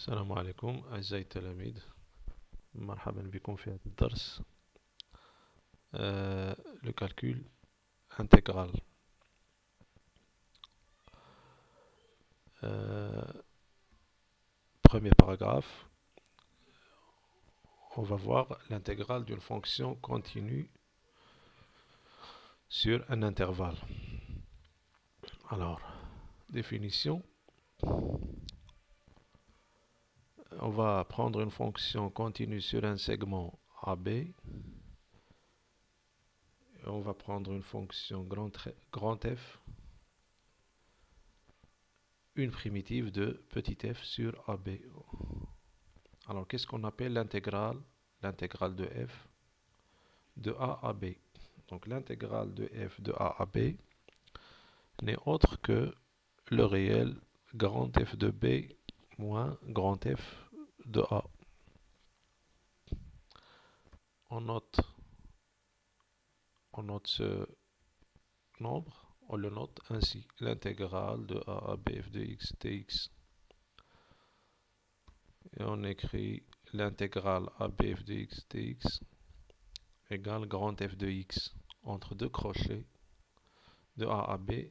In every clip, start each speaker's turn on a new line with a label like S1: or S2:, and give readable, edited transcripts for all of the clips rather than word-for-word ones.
S1: السلام عليكم أعزائي التلاميذ، مرحبا بكم في هذا الدرس. Le calcul intégral. Premier paragraphe, on va voir l'intégrale d'une fonction continue sur un intervalle. Alors, définition. On va prendre une fonction continue sur un segment AB. Et on va prendre une fonction grand F, une primitive de petit f sur AB. Alors, qu'est-ce qu'on appelle l'intégrale? L'intégrale de f de A à B. Donc, l'intégrale de f de A à B n'est autre que le réel grand F de B moins grand F de A. On note ce nombre, on le note ainsi. L'intégrale de A à B f de x dx. Et on écrit l'intégrale AB f de x dx égale grand F de x entre deux crochets de A à B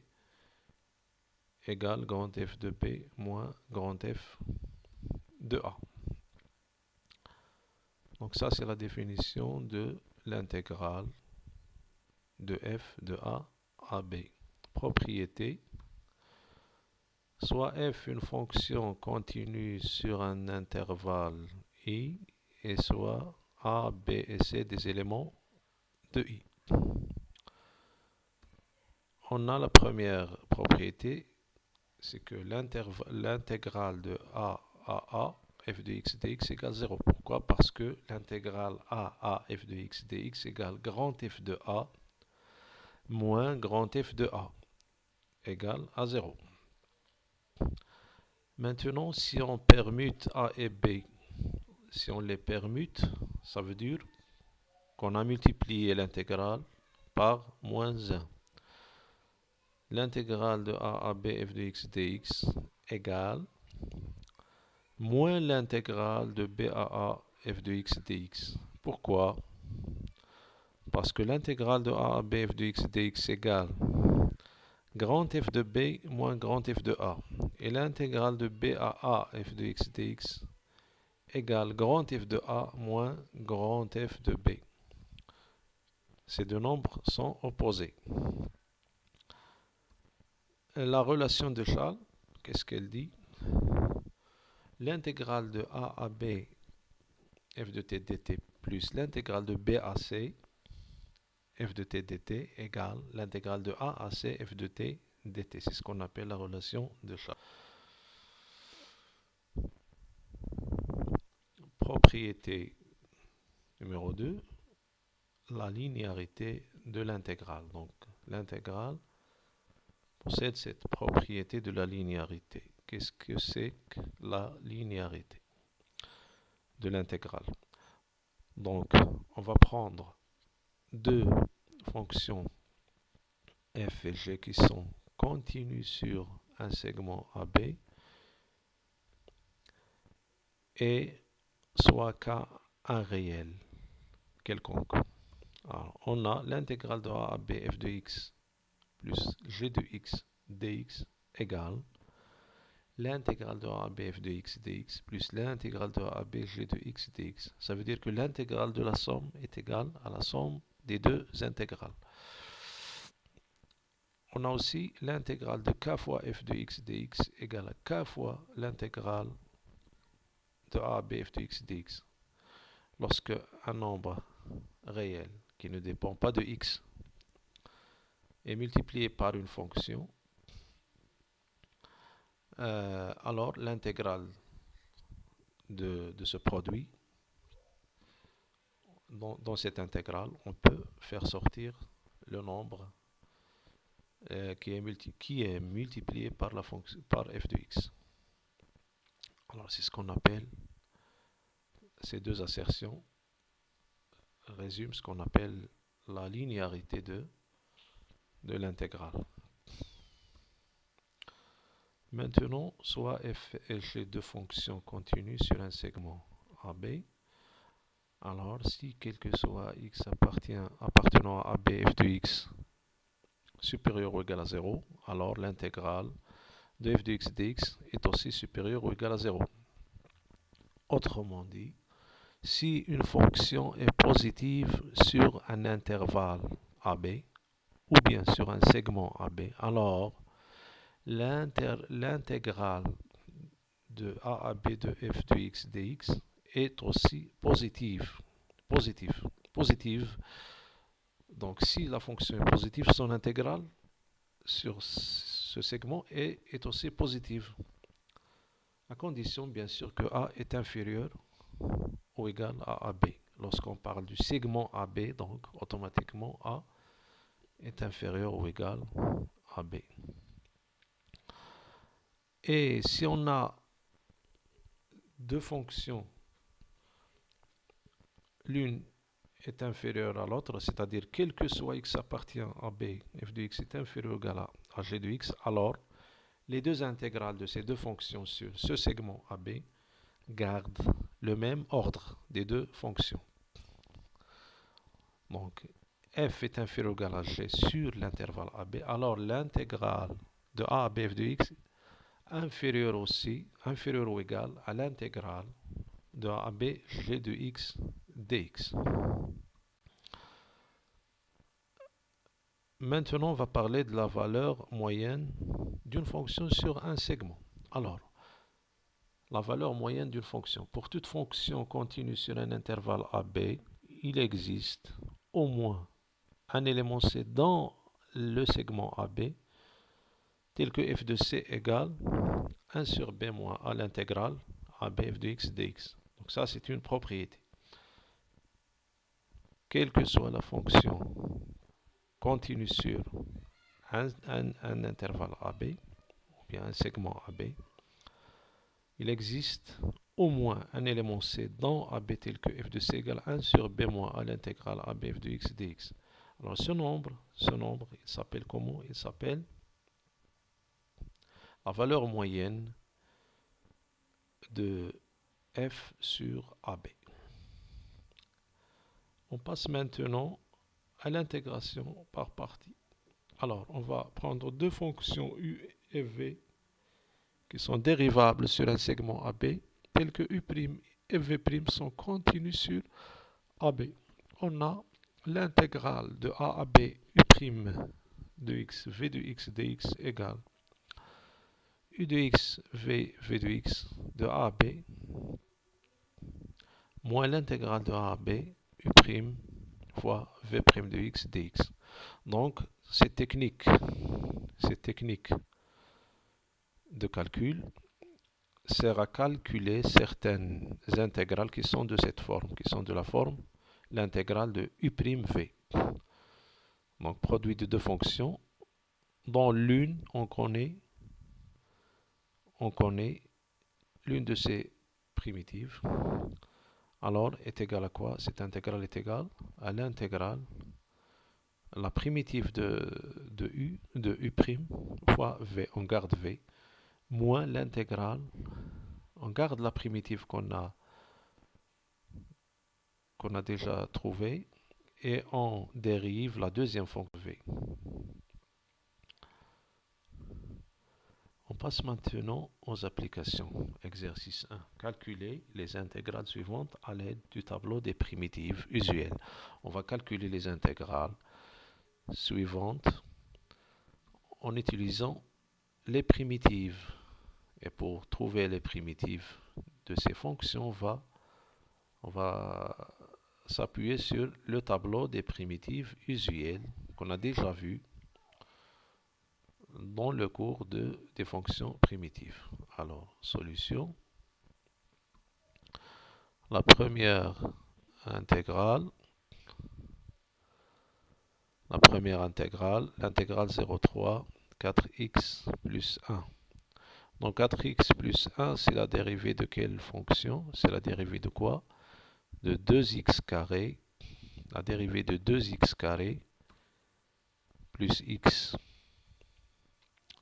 S1: égale grand F de B moins grand F de A. Donc ça, c'est la définition de l'intégrale de f de A à B. Propriété. Soit f une fonction continue sur un intervalle i, et soit A, B et C des éléments de i. On a la première propriété, c'est que l'intégrale de A à A, f de x dx égale 0. Pourquoi? Parce que l'intégrale A à f de x dx égale grand F de A moins grand F de A égale à 0. Maintenant, si on permute A et B, si on les permute, ça veut dire qu'on a multiplié l'intégrale par moins 1. L'intégrale de A à B f de x dx égale moins l'intégrale de B à A f de x dx. Pourquoi? Parce que l'intégrale de A à B f de x dx égale grand F de B moins grand F de A. Et l'intégrale de B à A f de x dx égale grand F de A moins grand F de B. Ces deux nombres sont opposés. La relation de Charles, qu'est-ce qu'elle dit? L'intégrale de A à B f de t dt plus l'intégrale de B à C f de t dt égale l'intégrale de A à C f de t dt. C'est ce qu'on appelle la relation de Charles. Propriété numéro 2, la linéarité de l'intégrale. Donc l'intégrale possède cette propriété de la linéarité. Qu'est-ce que c'est que la linéarité de l'intégrale? Donc on va prendre deux fonctions f et g qui sont continues sur un segment AB et soit k un réel quelconque. Alors, on a l'intégrale de A à B f de x plus g de x dx égale l'intégrale de A à B f de x dx plus l'intégrale de A à B g de x dx. Ça veut dire que l'intégrale de la somme est égale à la somme des deux intégrales. On a aussi l'intégrale de k fois f de x dx égale à k fois l'intégrale de A à B f de x dx. Lorsque un nombre réel qui ne dépend pas de x est multiplié par une fonction, alors l'intégrale de ce produit, dans cette intégrale, on peut faire sortir le nombre qui est multiplié par la fonction par f de x. Alors c'est ce qu'on appelle, ces deux assertions résument ce qu'on appelle la linéarité de l'intégrale. Maintenant, soit f est chez deux fonctions continues sur un segment AB, alors si quel que soit x appartenant à AB f de x supérieur ou égal à 0, alors l'intégrale de f de x dx est aussi supérieure ou égale à 0. Autrement dit, si une fonction est positive sur un intervalle AB ou bien sur un segment AB, alors l'intégrale de a à b de f de x dx est aussi positive. Positive. Donc si la fonction est positive, son intégrale sur ce segment est aussi positive. À condition bien sûr que a est inférieur ou égal à AB. Lorsqu'on parle du segment AB, donc automatiquement A est inférieur ou égal à B. Et si on a deux fonctions, l'une est inférieure à l'autre, c'est-à-dire quel que soit x appartient à B, f de x est inférieur ou égal à g de x, alors les deux intégrales de ces deux fonctions sur ce segment AB gardent le même ordre des deux fonctions. Donc, f est inférieur ou égal à g sur l'intervalle AB, alors l'intégrale de a à b f de x inférieur ou égal à l'intégrale de a à b g de x dx. Maintenant, on va parler de la valeur moyenne d'une fonction sur un segment. Alors, la valeur moyenne d'une fonction. Pour toute fonction continue sur un intervalle AB, il existe au moins un élément C dans le segment AB, tel que f de C égale 1 sur B moins à l'intégrale AB f de x dx. Donc ça, c'est une propriété. Quelle que soit la fonction continue sur un intervalle AB, ou bien un segment AB, il existe au moins un élément C dans AB tel que f de C égale 1 sur B moins à l'intégrale AB f de x dx. Alors ce nombre, il s'appelle comment? Il s'appelle la valeur moyenne de f sur AB. On passe maintenant à l'intégration par partie. Alors, on va prendre deux fonctions u et v qui sont dérivables sur un segment AB, telles que u' et v' sont continues sur AB. On a l'intégrale de a à b u' de x, v de x dx égale u de x, v de x de a à b moins l'intégrale de a à b u' fois v' de x dx. Donc, cette technique de calcul sert à calculer certaines intégrales qui sont de cette forme, qui sont de la forme l'intégrale de u'v. Donc, produit de deux fonctions, dont l'une, on connaît l'une de ces primitives. Alors, est égale à quoi? Cette intégrale est égale à l'intégrale, la primitive de u fois v, on garde v, moins l'intégrale, on garde la primitive qu'on a déjà trouvée et on dérive la deuxième fonction v. On passe maintenant aux applications. Exercice 1. Calculer les intégrales suivantes à l'aide du tableau des primitives usuelles. On va calculer les intégrales suivantes en utilisant les primitives. Et pour trouver les primitives de ces fonctions, on va s'appuyer sur le tableau des primitives usuelles qu'on a déjà vu dans le cours des fonctions primitives. Alors, solution. La première intégrale, l'intégrale 0,3 4x plus 1. Donc 4x plus 1, c'est la dérivée de quelle fonction? C'est la dérivée de quoi? De 2x carré. La dérivée de 2x carré plus x.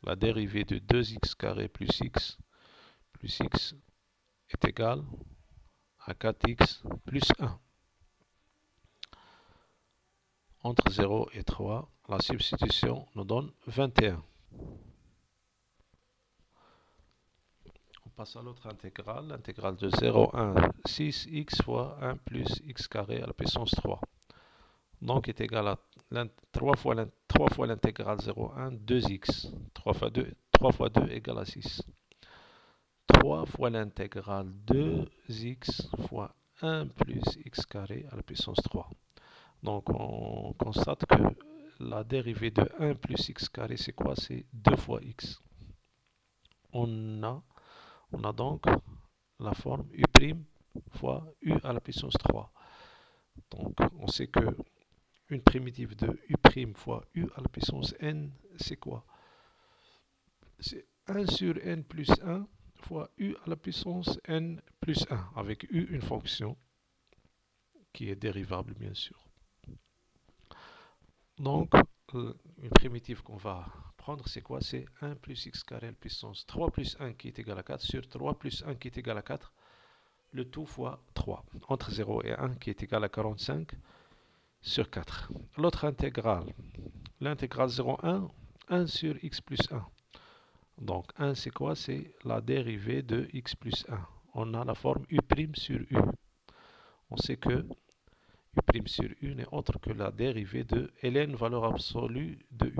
S1: la dérivée de 2x carré plus x est égale à 4x plus 1. Entre 0 et 3, la substitution nous donne 21. On passe à l'autre intégrale, l'intégrale de 0 à 1, 6x fois 1 plus x carré à la puissance 3. Donc est égal à 3 fois l'intégrale 0 à 1, 2x. 3 fois 2 égale à 6. 3 fois l'intégrale 2x fois 1 plus x carré à la puissance 3. Donc on constate que la dérivée de 1 plus x carré, c'est quoi? C'est 2 fois x. On a donc la forme u' fois u à la puissance 3. Donc on sait que une primitive de u' fois u à la puissance n, c'est quoi? C'est 1 sur n plus 1 fois u à la puissance n plus 1, avec u une fonction qui est dérivable bien sûr. Donc une primitive qu'on va prendre, c'est quoi? C'est 1 plus x carré à la puissance 3 plus 1 qui est égal à 4 sur 3 plus 1 qui est égal à 4, le tout fois 3, entre 0 et 1 qui est égal à 45 sur 4. L'autre intégrale, l'intégrale 0,1, 1 sur x plus 1. Donc 1 c'est quoi? C'est la dérivée de x plus 1. On a la forme u' sur u. On sait que u' sur u n'est autre que la dérivée de ln valeur absolue de u.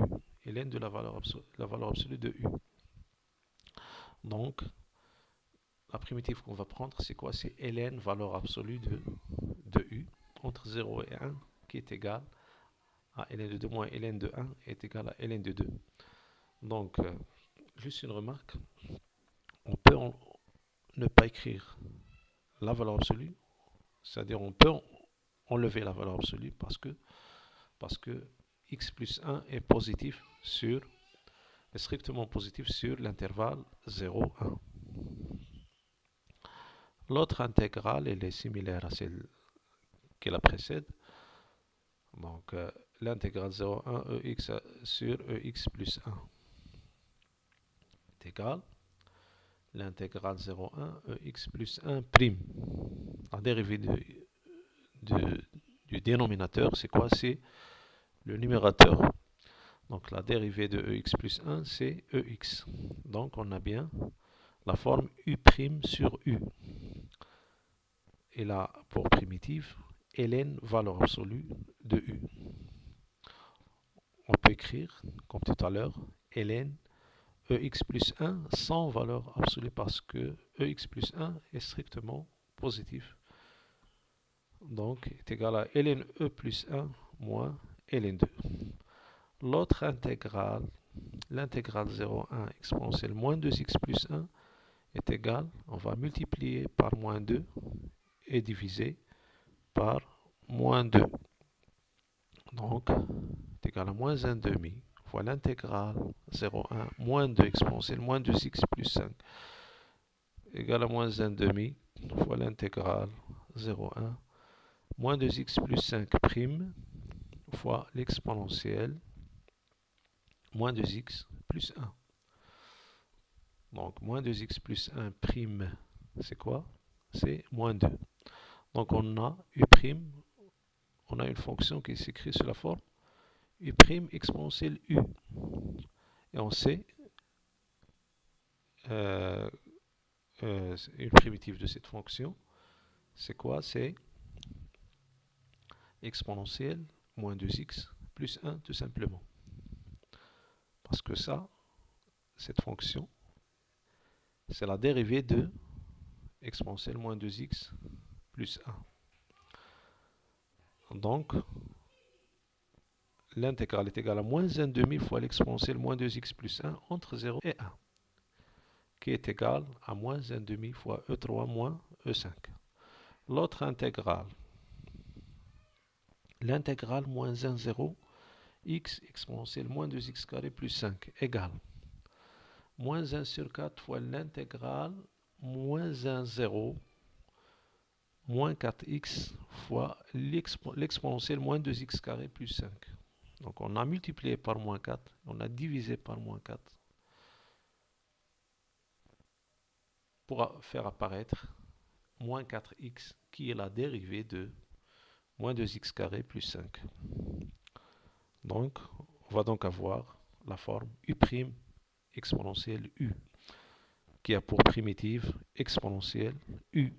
S1: Ln de la valeur absolue de u. Donc la primitive qu'on va prendre, c'est quoi? C'est ln valeur absolue de u entre 0 et 1 qui est égal à ln de 2 moins ln de 1 est égal à ln de 2. Donc, juste une remarque, on peut ne pas écrire la valeur absolue, c'est-à-dire on peut enlever la valeur absolue parce que x plus 1 est positif est strictement positif sur l'intervalle 0, 1. L'autre intégrale, elle est similaire à celle qui la précède. Donc, l'intégrale 0, 1 ex sur ex plus 1 est égal l'intégrale 0, 1 ex plus 1 prime. La dérivée du dénominateur, c'est quoi? C'est le numérateur. Donc, la dérivée de ex plus 1, c'est ex. Donc, on a bien la forme u' sur u. Et là, pour primitive, ln valeur absolue de u. On peut écrire, comme tout à l'heure, ln ex plus 1 sans valeur absolue parce que ex plus 1 est strictement positif. Donc, est égal à ln e plus 1 moins ln 2. L'autre intégrale, l'intégrale 0,1 exponentielle moins 2x plus 1 est égal, on va multiplier par moins 2 et diviser par moins 2. Donc, est égal à moins 1 demi fois l'intégrale 0,1 moins 2 exponentielle moins 2x plus 5 égale à moins 1 demi fois l'intégrale 0,1 moins 2x plus 5 prime fois l'exponentielle moins 2x plus 1. Donc, moins 2x plus 1 prime, c'est quoi? C'est moins 2. Donc, on a u', on a une fonction qui s'écrit sous la forme u' exponentielle u. Et on sait une primitive de cette fonction, c'est quoi? C'est exponentielle moins 2x plus 1 tout simplement. Parce que ça, cette fonction, c'est la dérivée de exponentielle moins 2x plus 1. Donc, l'intégrale est égale à moins 1 demi fois l'exponentielle moins 2x plus 1 entre 0 et 1, qui est égal à moins 1 demi fois E3 moins E5. L'autre intégrale, l'intégrale moins 1, 0, x exponentielle moins 2x carré plus 5 égale moins 1 sur 4 fois l'intégrale moins 1, 0, moins 4x fois l'exponentielle moins 2x carré plus 5. Donc on a multiplié par moins 4, on a divisé par moins 4. pour faire apparaître moins 4x qui est la dérivée de moins 2x carré plus 5. Donc, on va donc avoir la forme u' exponentielle u, qui a pour primitive exponentielle u.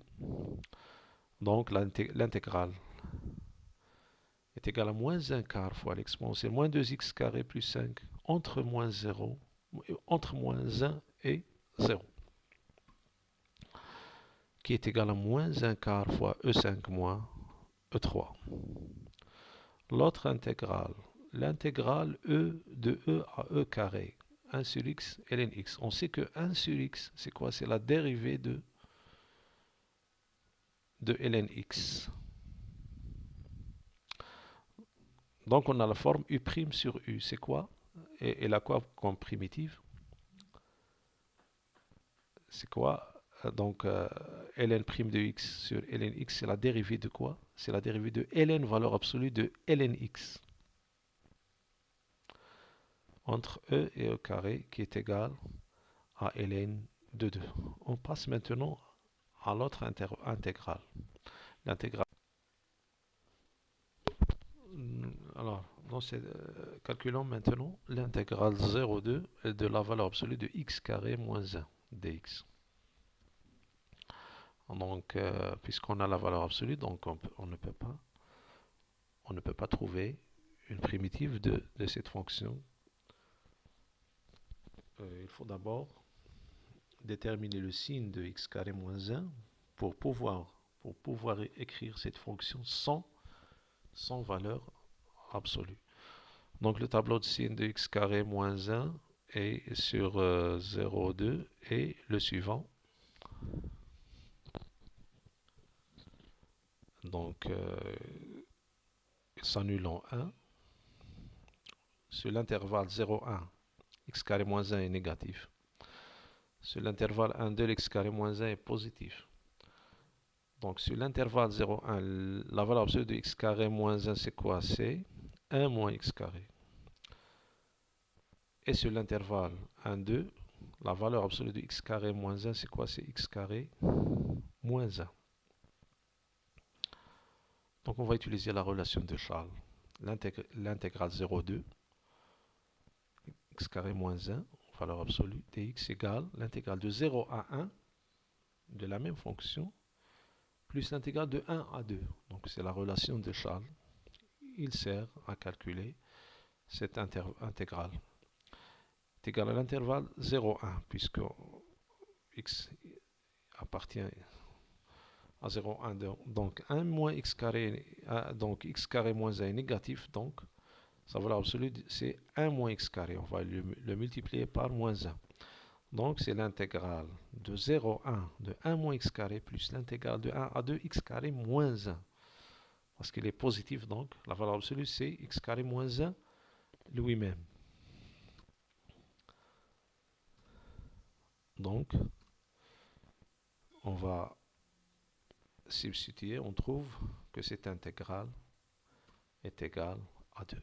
S1: Donc, l'intégrale est égale à moins 1 quart fois l'exponentielle moins 2x carré plus 5 entre moins 0, entre moins 1 et 0, qui est égal à moins 1 quart fois E5 moins E3. L'autre intégrale, l'intégrale E de E à E carré, 1 sur x ln x. On sait que 1 sur x, c'est quoi? C'est la dérivée de ln x. Donc on a la forme u' sur u. C'est quoi? Et elle a quoi comme primitive? C'est quoi? Donc ln' de x sur ln x, c'est la dérivée de quoi? C'est la dérivée de ln valeur absolue de ln x entre e et e carré qui est égal à ln de 2. On passe maintenant à l'autre intégrale. L'intégrale. Alors, calculons maintenant l'intégrale 0,2 de la valeur absolue de x carré moins 1 dx. Donc, puisqu'on a la valeur absolue, donc on ne peut pas trouver une primitive de cette fonction. Il faut d'abord déterminer le signe de x carré moins 1 pour pouvoir écrire cette fonction sans valeur absolue. Donc le tableau de signe de x carré moins 1 est sur 0,2 et le suivant. Donc il s'annule en 1. Sur l'intervalle 0,1, x carré moins 1 est négatif. Sur l'intervalle 1,2, x carré moins 1 est positif. Donc sur l'intervalle 0,1, la valeur absolue de x carré moins 1, c'est quoi? C'est 1 moins x carré. Et sur l'intervalle 1, 2, la valeur absolue de x carré moins 1, c'est quoi? C'est x carré moins 1. Donc on va utiliser la relation de Charles. L'intégrale 0,2, x carré moins 1, valeur absolue, dx égale l'intégrale de 0 à 1 de la même fonction, plus l'intégrale de 1 à 2. Donc c'est la relation de Charles. Il sert à calculer cette intégrale. C'est égal à l'intervalle 0,1, puisque x appartient à 0,1. Donc 1 moins x carré, donc x carré moins 1 est négatif, donc sa valeur absolue c'est 1 moins x carré. On va le multiplier par moins 1. Donc c'est l'intégrale de 0,1 de 1 moins x carré plus l'intégrale de 1 à 2 x carré moins 1. Parce qu'il est positif, donc la valeur absolue c'est x carré moins 1 lui-même. Donc on va substituer, on trouve que cette intégrale est égale à 2.